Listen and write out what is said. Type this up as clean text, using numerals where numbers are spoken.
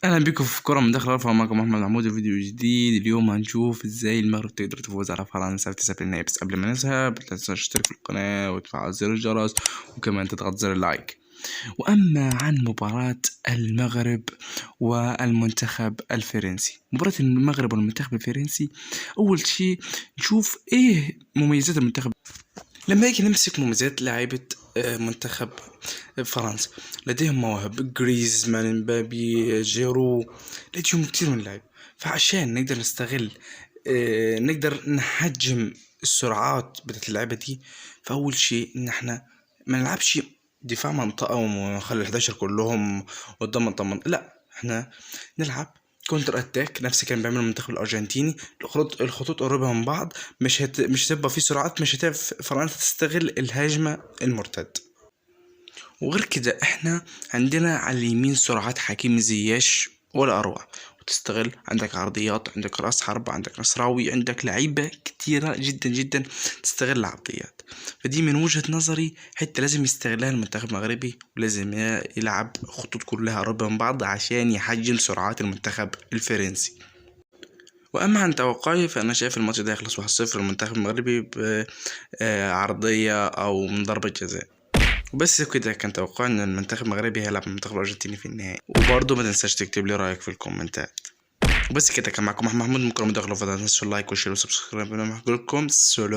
اهلا بكم في كرة من داخل الارفع. معكم محمد محمود. فيديو جديد. اليوم هنشوف ازاي المغرب تقدر تفوز على فرنسا في 9 النهائي. بس قبل ما نذهب لا تنسى تشترك في القناة وتفعل زر الجرس وكمان تضغط زر اللايك. واما عن مباراة المغرب والمنتخب الفرنسي، مباراة المغرب والمنتخب الفرنسي، اول شيء نشوف ايه مميزات المنتخب. لما يجي نمسك مميزات لاعيبة منتخب فرنسا، لديهم مواهب: جريزمان، مبابي، جيرو، لديهم كتير من اللعب. فعشان نقدر نستغل نقدر نحجم السرعات بتاعت اللعبة دي، فأول شيء إن احنا ما نلعبش دفاع منطقة ونخلي ال11 كلهم قدام منطقة. لا، احنا نلعب كونتر اتاك نفس كان بيعمل المنتخب الارجنتيني. الخطوط قريبه من بعض، مش هتبقى في سرعات، مش هتعرف فرنسا تستغل الهجمه المرتد. وغير كده احنا عندنا على اليمين سرعات حكيم زياش ولا اروع، وتستغل عندك عرضيات، عندك راس حرب، عندك نصراوي، عندك لعيبه كتيره جدا جدا تستغل العرضيات. فدي من وجهه نظري حتى لازم يستغلها المنتخب المغربي، ولازم يلعب خطوط كلها قريبه من بعض عشان يحجم سرعات المنتخب الفرنسي. واما عن توقعي فانا شايف الماتش ده يخلص 1-0 للمنتخب المغربي بعرضيه او من ضربه جزاء. وبس كده كان توقعي ان المنتخب المغربي هيلعب المنتخب الارجنتيني في النهائي. وبرضه ما تنساش تكتب لي رايك في الكومنتات. وبس كده كان معكم محمد محمود من كرة مداخلة. فضلا تنسوا اللايك والشير والسبسكرايب. انا محكي لكم سلام.